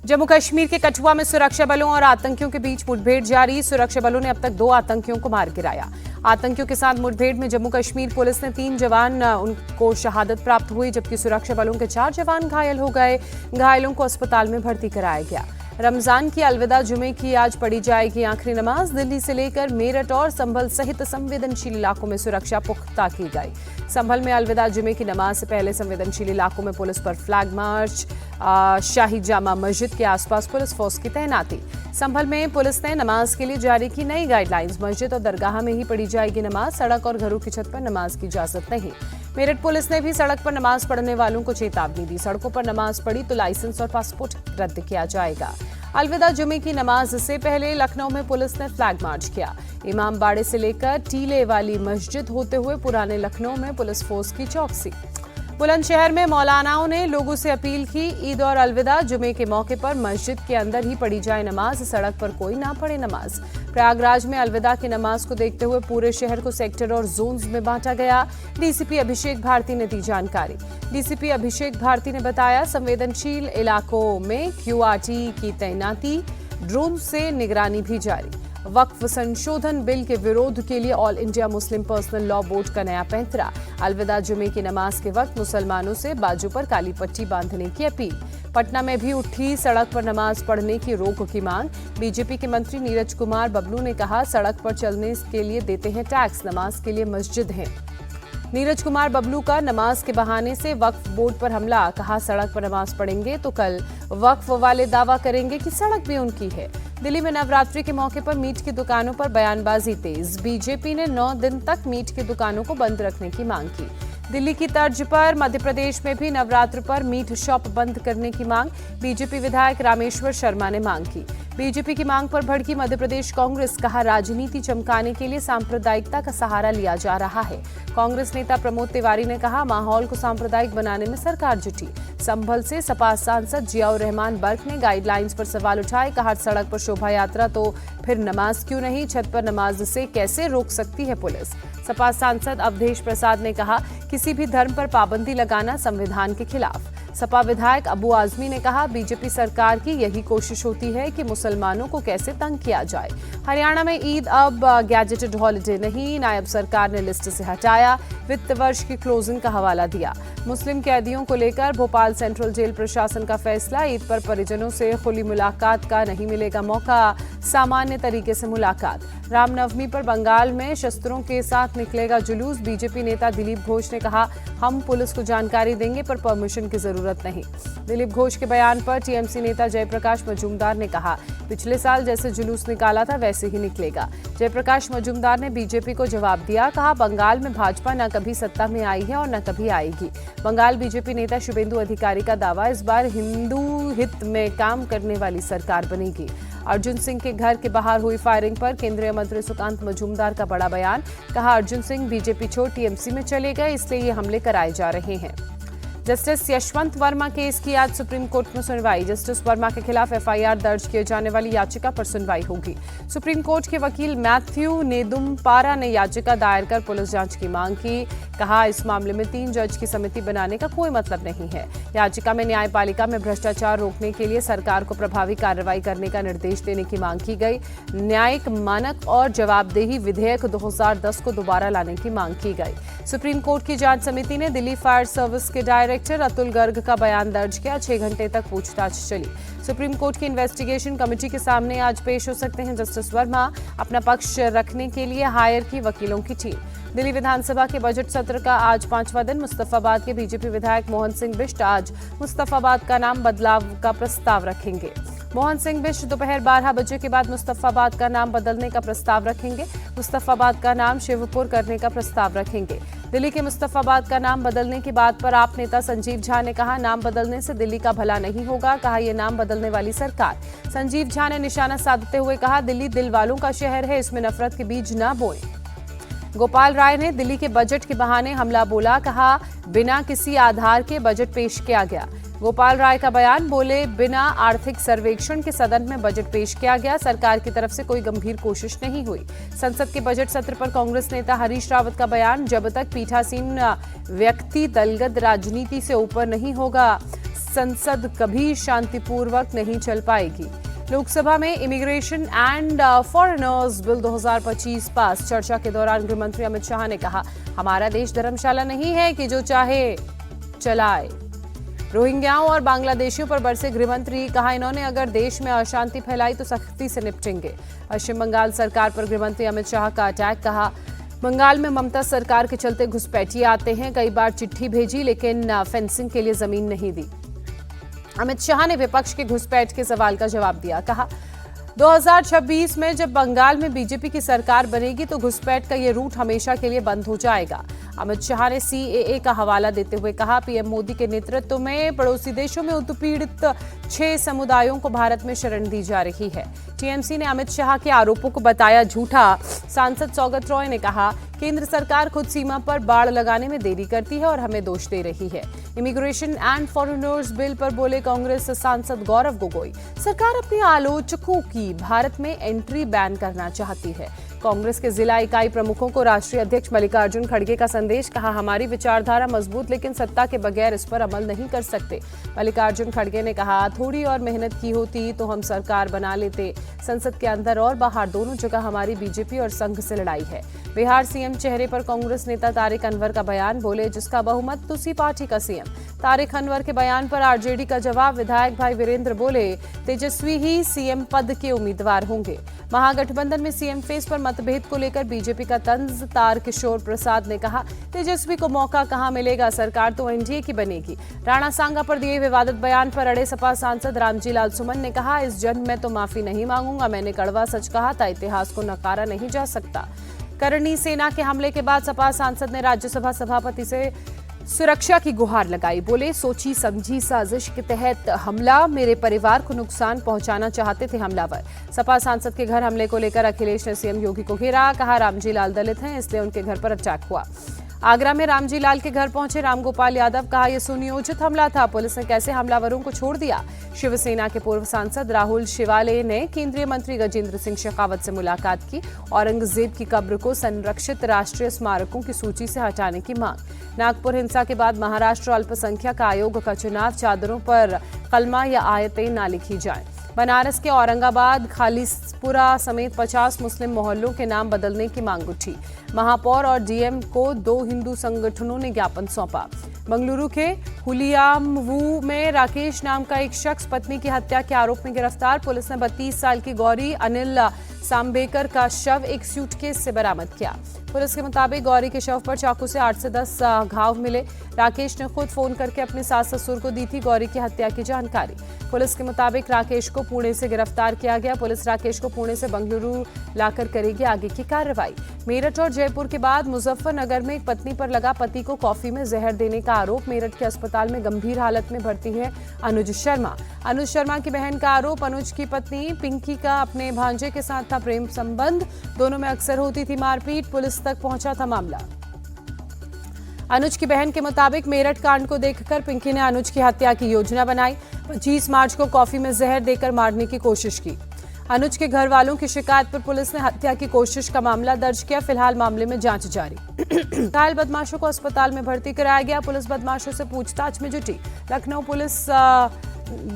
जम्मू कश्मीर के कठुआ में सुरक्षा बलों और आतंकियों के बीच मुठभेड़ जारी। सुरक्षा बलों ने अब तक 2 आतंकियों को मार गिराया। आतंकियों के साथ मुठभेड़ में जम्मू कश्मीर पुलिस ने 3 जवान उनको शहादत प्राप्त हुई, जबकि सुरक्षा बलों के 4 जवान घायल हो गए। घायलों को अस्पताल में भर्ती कराया गया। रमजान की अलविदा जुमे की आज पढ़ी जाएगी आखिरी नमाज। दिल्ली से लेकर मेरठ और संभल सहित संवेदनशील इलाकों में सुरक्षा पुख्ता की गई। संभल में अलविदा जुमे की नमाज से पहले संवेदनशील इलाकों में पुलिस पर फ्लैग मार्च, शाही जामा मस्जिद के आसपास पुलिस फोर्स की तैनाती। संभल में पुलिस ने नमाज के लिए जारी की नई गाइडलाइंस। मस्जिद और दरगाह में ही पढ़ी जाएगी नमाज। सड़क और घरों की छत पर नमाज की इजाजत नहीं। मेरठ पुलिस ने भी सड़क पर नमाज पढ़ने वालों को चेतावनी दी। सड़कों पर नमाज पढ़ी तो लाइसेंस और पासपोर्ट रद्द किया जाएगा। अलविदा जुमे की नमाज से पहले लखनऊ में पुलिस ने फ्लैग मार्च किया। इमामबाड़े से लेकर टीले वाली मस्जिद होते हुए पुराने लखनऊ में पुलिस फोर्स की चौकसी। बुलंदशहर में मौलानाओं ने लोगों से अपील की, ईद और अलविदा जुमे के मौके पर मस्जिद के अंदर ही पढ़ी जाए नमाज, सड़क पर कोई ना पढ़े नमाज। प्रयागराज में अलविदा की नमाज को देखते हुए पूरे शहर को सेक्टर और जोन्स में बांटा गया। डीसीपी अभिषेक भारती ने दी जानकारी। डीसीपी अभिषेक भारती ने बताया, संवेदनशील इलाकों में क्यूआरटी की तैनाती, ड्रोन से निगरानी भी जारी। वक्फ संशोधन बिल के विरोध के लिए all India Muslim personal law board का नया पैंतरा। अलविदा जुमे की नमाज के वक्त मुसलमानों से बाजू पर काली पट्टी बांधने की अपील। पटना में भी उठी सड़क पर नमाज पढ़ने की रोक की मांग। बीजेपी के मंत्री नीरज कुमार बबलू ने कहा, सड़क पर चलने के लिए देते हैं टैक्स, नमाज के लिए मस्जिद है। नीरज कुमार बबलू का नमाज के बहाने से वक्फ बोर्ड पर हमला। कहा, सड़क पर नमाज पढ़ेंगे तो कल वक्फ वाले दावा करेंगे कि सड़क भी उनकी है। दिल्ली में नवरात्रि के मौके पर मीट की दुकानों पर बयानबाजी तेज। बीजेपी ने 9 दिन तक मीट की दुकानों को बंद रखने की मांग की। दिल्ली की तर्ज पर मध्य प्रदेश में भी नवरात्र पर मीट शॉप बंद करने की मांग। बीजेपी विधायक रामेश्वर शर्मा ने मांग की। बीजेपी की मांग पर भड़की मध्य प्रदेश कांग्रेस। कहा, राजनीति चमकाने के लिए सांप्रदायिकता का सहारा लिया जा रहा है। कांग्रेस नेता प्रमोद तिवारी ने कहा, माहौल को सांप्रदायिक बनाने में सरकार जुटी। संभल से सपा सांसद जियाउर रहमान बर्क ने गाइडलाइंस पर सवाल उठाए। कहा, सड़क पर शोभा यात्रा तो फिर नमाज क्यों नहीं, छत पर नमाज से कैसे रोक सकती है पुलिस। सपा सांसद अवधेश प्रसाद ने कहा, किसी भी धर्म पर पाबंदी लगाना संविधान के खिलाफ। सपा विधायक अबू आजमी ने कहा, बीजेपी सरकार की यही कोशिश होती है कि मुसलमानों को कैसे तंग किया जाए। हरियाणा में ईद अब गैजेटेड हॉलिडे नहीं, नायब सरकार ने लिस्ट से हटाया। वित्त वर्ष की क्लोजिंग का हवाला दिया। मुस्लिम कैदियों को लेकर भोपाल सेंट्रल जेल प्रशासन का फैसला। ईद पर परिजनों से खुली मुलाकात का नहीं मिलेगा मौका, सामान्य तरीके से मुलाकात। रामनवमी पर बंगाल में शस्त्रों के साथ निकलेगा जुलूस। बीजेपी नेता दिलीप घोष ने कहा, हम पुलिस को जानकारी देंगे पर परमिशन की जरूरत नहीं। दिलीप घोष के बयान पर टीएमसी नेता जयप्रकाश मजूमदार ने कहा, पिछले साल जैसे जुलूस निकाला था वैसे ही निकलेगा। जयप्रकाश मजूमदार ने बीजेपी को जवाब दिया। कहा, बंगाल में भाजपा न कभी सत्ता में आई है और न कभी आएगी। बंगाल बीजेपी नेता शुभेंदु अधिकारी का दावा, इस बार हिंदू हित में काम करने वाली सरकार बनेगी। अर्जुन सिंह के घर के बाहर हुई फायरिंग पर केंद्रीय मंत्री सुकांत मजूमदार का बड़ा बयान। कहा, अर्जुन सिंह बीजेपी छोड़ टीएमसी में चले गए, इसलिए ये हमले कराए जा रहे हैं। जस्टिस यशवंत वर्मा केस की आज सुप्रीम कोर्ट में सुनवाई। जस्टिस वर्मा के खिलाफ एफआईआर दर्ज किए जाने वाली याचिका पर सुनवाई होगी। सुप्रीम कोर्ट के वकील मैथ्यू नेदुम्पारा ने याचिका दायर कर पुलिस जांच की मांग की। कहा, इस मामले में 3 जज की समिति बनाने का कोई मतलब नहीं है। याचिका में न्यायपालिका में भ्रष्टाचार रोकने के लिए सरकार को प्रभावी कार्रवाई करने का निर्देश देने की मांग की गई। न्यायिक मानक और जवाबदेही विधेयक 2010 को दोबारा लाने की मांग की गई। सुप्रीम कोर्ट की जांच समिति ने दिल्ली फायर सर्विस के डायरेक्टर अतुल गर्ग का बयान दर्ज किया। 6 घंटे तक पूछताछ चली। सुप्रीम कोर्ट की इन्वेस्टिगेशन कमेटी के सामने आज पेश हो सकते हैं जस्टिस वर्मा। अपना पक्ष रखने के लिए हायर की वकीलों की टीम। दिल्ली विधानसभा के बजट सत्र का आज 5वां दिन। मुस्तफाबाद के बीजेपी विधायक मोहन सिंह बिष्ट आज मुस्तफाबाद का नाम बदलाव का प्रस्ताव रखेंगे। मोहन सिंह बिष्ट दोपहर 12 बजे के बाद मुस्तफाबाद का नाम बदलने का प्रस्ताव रखेंगे। मुस्तफाबाद का नाम शिवपुर करने का प्रस्ताव रखेंगे। दिल्ली के मुस्तफाबाद का नाम बदलने की बात पर आप नेता संजीव झा ने कहा, नाम बदलने से दिल्ली का भला नहीं होगा। कहा, यह नाम बदलने वाली सरकार। संजीव झा ने निशाना साधते हुए कहा, दिल्ली दिल वालों का शहर है, इसमें नफरत के बीज न बोएं। गोपाल राय ने दिल्ली के बजट के बहाने हमला बोला। कहा, बिना किसी आधार के बजट पेश किया गया। गोपाल राय का बयान, बोले, बिना आर्थिक सर्वेक्षण के सदन में बजट पेश किया गया। सरकार की तरफ से कोई गंभीर कोशिश नहीं हुई। संसद के बजट सत्र पर कांग्रेस नेता हरीश रावत का बयान, जब तक पीठासीन व्यक्ति दलगत राजनीति से ऊपर नहीं होगा, संसद कभी शांतिपूर्वक नहीं चल पाएगी। लोकसभा में इमिग्रेशन एंड फॉरेनर्स बिल 2025 पास। चर्चा के दौरान गृह मंत्री अमित शाह ने कहा, हमारा देश धर्मशाला नहीं है कि जो चाहे चलाए। रोहिंग्याओं और बांग्लादेशियों पर बरसे गृह मंत्री, कहा इन्होंने अगर देश में अशांति फैलाई तो सख्ती से निपटेंगे। पश्चिम बंगाल सरकार पर गृह मंत्री अमित शाह का अटैक, कहा बंगाल में ममता सरकार के चलते घुसपैठिए आते हैं, कई बार चिट्ठी भेजी लेकिन फेंसिंग के लिए जमीन नहीं दी। अमित शाह ने विपक्ष के घुसपैठ के सवाल का जवाब दिया, कहा 2026 में जब बंगाल में बीजेपी की सरकार बनेगी तो घुसपैठ का ये रूट हमेशा के लिए बंद हो जाएगा। अमित शाह ने सीएए का हवाला देते हुए कहा, पीएम मोदी के नेतृत्व में पड़ोसी देशों में उत्पीड़ित 6 समुदायों को भारत में शरण दी जा रही है। टीएमसी ने अमित शाह के आरोपों को बताया झूठा। सांसद सौगत रॉय ने कहा, केंद्र सरकार खुद सीमा पर बाड़ लगाने में देरी करती है और हमें दोष दे रही है। इमिग्रेशन एंड फॉरेनर्स बिल पर बोले कांग्रेस सांसद गौरव गोगोई, सरकार अपने आलोचकों की भारत में एंट्री बैन करना चाहती है। कांग्रेस के जिला इकाई प्रमुखों को राष्ट्रीय अध्यक्ष मल्लिकार्जुन खड़गे का संदेश, कहा हमारी विचारधारा मजबूत लेकिन सत्ता के बगैर इस पर अमल नहीं कर सकते। मल्लिकार्जुन खड़गे ने कहा, थोड़ी और मेहनत की होती तो हम सरकार बना लेते। संसद के अंदर और बाहर दोनों जगह हमारी बीजेपी और संघ से लड़ाई है। बिहार सीएम चेहरे पर कांग्रेस नेता तारिक अनवर का बयान, बोले जिसका बहुमत उसी पार्टी का सीएम। तारिक अनवर के बयान पर आरजेडी का जवाब, विधायक भाई वीरेंद्र बोले तेजस्वी ही सीएम पद के उम्मीदवार होंगे। महागठबंधन में सीएम फेस पर मतभेद को लेकर बीजेपी का तंज, तारकिशोर प्रसाद ने कहा, तेजस्वी को मौका कहां मिलेगा, सरकार तो एनडीए की बनेगी। राणा सांगा पर दिए विवादित बयान पर अड़े सपा सांसद रामजी लाल सुमन ने कहा, इस जन्म में तो माफी नहीं मांगूंगा, मैंने कड़वा सच कहा था, इतिहास को नकारा नहीं जा सकता। करणी सेना के हमले के बाद सपा सांसद ने राज्यसभा सभापति से सुरक्षा की गुहार लगाई, बोले सोची समझी साजिश के तहत हमला, मेरे परिवार को नुकसान पहुंचाना चाहते थे हमलावर। सपा सांसद के घर हमले को लेकर अखिलेश ने सीएम योगी को घेरा, कहा रामजी लाल दलित हैं इसलिए उनके घर पर अटैक हुआ। आगरा में रामजी लाल के घर पहुंचे रामगोपाल यादव, कहा यह सुनियोजित हमला था, पुलिस ने कैसे हमलावरों को छोड़ दिया। शिवसेना के पूर्व सांसद राहुल शिवाले ने केंद्रीय मंत्री गजेंद्र सिंह शेखावत से मुलाकात की, औरंगजेब की कब्र को संरक्षित राष्ट्रीय स्मारकों की सूची से हटाने की मांग। नागपुर हिंसा के बाद महाराष्ट्र अल्पसंख्यक आयोग का चुनाव, चादरों पर कलमा या आयतें ना लिखी जाएं। बनारस के औरंगाबाद खालिसपुरा समेत 50 मुस्लिम मोहल्लों के नाम बदलने की मांग उठी। महापौर और डीएम को 2 हिंदू संगठनों ने ज्ञापन सौंपा। मंगलुरु के हुलियामवू में राकेश नाम का एक शख्स पत्नी की हत्या के आरोप में गिरफ्तार। पुलिस ने 32 साल की गौरी अनिल सांबेकर का शव एक सूटकेस से बरामद किया। पुलिस के मुताबिक गौरी के शव पर चाकू से 8 से 10 घाव मिले। राकेश ने खुद फोन करके अपने सास ससुर को दी थी गौरी की हत्या की जानकारी। पुलिस के मुताबिक राकेश को पुणे से गिरफ्तार किया गया। पुलिस राकेश को पुणे से बंगलुरु लाकर करेगी आगे की कार्रवाई। मेरठ और जयपुर के बाद मुजफ्फरनगर में एक पत्नी पर लगा पति को कॉफी में जहर देने का आरोप। मेरठ के अस्पताल में गंभीर हालत में भर्ती है अनुज शर्मा। अनुज शर्मा की बहन का आरोप, अनुज की पत्नी पिंकी का अपने भांजे के साथ था प्रेम संबंध, दोनों में अक्सर होती थी मारपीट, पुलिस तक पहुंचा था मामला। अनुज की बहन के मुताबिक मेरठ कांड को देखकर पिंकी ने अनुज की हत्या की योजना बनाई। 25 मार्च को कॉफी में जहर देकर मारने की कोशिश की। अनुज के घर वालों की शिकायत पर पुलिस ने हत्या की कोशिश का मामला दर्ज किया। फिलहाल मामले में जांच जारी। घायल बदमाशों को अस्पताल में भर्ती कराया गया। पुलिस बदमाशों से पूछताछ में जुटी।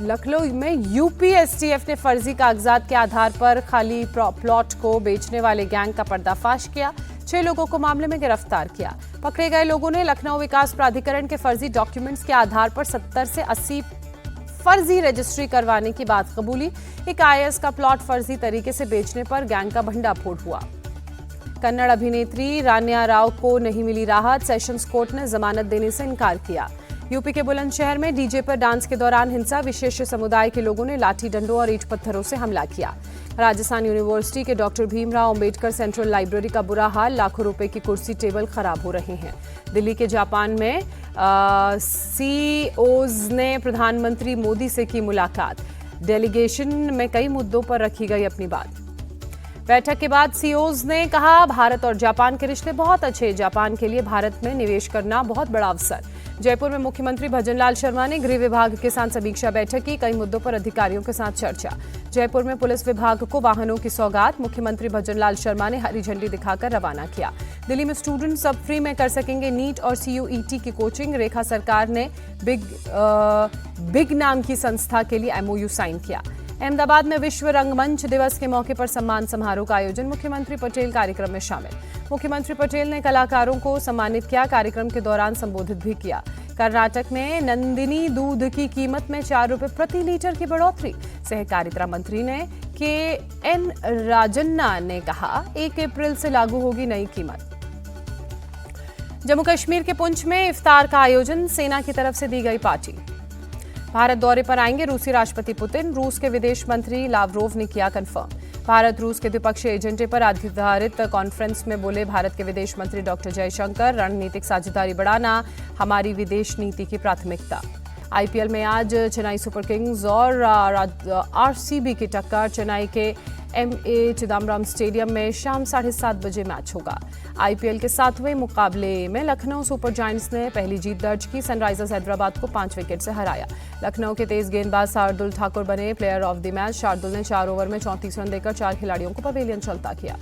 लखनऊ में यूपीएसटीएफ ने फर्जी कागजात के आधार पर खाली प्लॉट को बेचने वाले गैंग का पर्दाफाश किया। 6 लोगों को मामले में गिरफ्तार किया। पकड़े गए लोगों ने लखनऊ विकास प्राधिकरण के फर्जी डॉक्यूमेंट्स के आधार पर 70 से 80 फर्जी रजिस्ट्री करवाने की बात कबूली। एक आईएएस का प्लॉट फर्जी तरीके से बेचने पर गैंग का भंडाफोड़ हुआ। कन्नड़ अभिनेत्री रान्या राव को नहीं मिली राहत, सेशंस कोर्ट ने जमानत देने से इनकार किया। यूपी के बुलंदशहर में डीजे पर डांस के दौरान हिंसा, विशेष समुदाय के लोगों ने लाठी डंडों और ईंट पत्थरों से हमला किया। राजस्थान यूनिवर्सिटी के doctor Bhimrao Ambedkar central library का बुरा हाल, लाखों रुपए की कुर्सी टेबल खराब हो रहे हैं। दिल्ली के जापान में सीईओज ने प्रधानमंत्री मोदी से की मुलाकात। डेलीगेशन में कई मुद्दों पर रखी गई अपनी बात। बैठक के बाद सीईओज ने कहा, भारत और जापान के रिश्ते बहुत अच्छे, जापान के लिए भारत में निवेश करना बहुत बड़ा अवसर। जयपुर में मुख्यमंत्री भजनलाल शर्मा ने गृह विभाग के साथ समीक्षा बैठक की, कई मुद्दों पर अधिकारियों के साथ चर्चा। जयपुर में पुलिस विभाग को वाहनों की सौगात, मुख्यमंत्री भजनलाल शर्मा ने हरी झंडी दिखाकर रवाना किया। दिल्ली में स्टूडेंट्स अब फ्री में कर सकेंगे नीट और CUET की कोचिंग। रेखा सरकार ने बिग नाम की संस्था के लिए MOU साइन किया। अहमदाबाद में विश्व रंगमंच दिवस के मौके पर सम्मान समारोह का आयोजन। मुख्यमंत्री पटेल कार्यक्रम में शामिल। मुख्यमंत्री पटेल ने कलाकारों को सम्मानित किया। कार्यक्रम के दौरान संबोधित भी किया। कर्नाटक में नंदिनी दूध की कीमत में 4 रुपए प्रति लीटर की बढ़ोतरी। सहकारिता मंत्री ने KN राजन्ना ने कहा 1 अप्रैल से लागू होगी नई कीमत। जम्मू कश्मीर के पुंछ में इफ्तार का आयोजन। सेना की तरफ से दी गई पार्टी। भारत दौरे पर आएंगे रूसी राष्ट्रपति पुतिन। रूस के विदेश मंत्री लावरोव ने किया कंफर्म। भारत रूस के द्विपक्षीय एजेंडे पर आधारित कॉन्फ्रेंस में बोले भारत के विदेश मंत्री डॉक्टर जयशंकर। रणनीतिक साझेदारी बढ़ाना हमारी विदेश नीति की प्राथमिकता। IPL में आज चेन्नई सुपर किंग्स और RCB की टक्कर। चेन्नई के MA चिदम्बरम स्टेडियम में शाम 7:30 बजे मैच होगा। IPL के 7वें मुकाबले में लखनऊ सुपर जायंट्स ने पहली जीत दर्ज की। सनराइजर्स हैदराबाद को 5 विकेट से हराया। लखनऊ के तेज गेंदबाज शार्दुल ठाकुर बने player of the match. Shardul ने 4 ओवर में 34 रन देकर 4 खिलाड़ियों को पवेलियन चलता किया।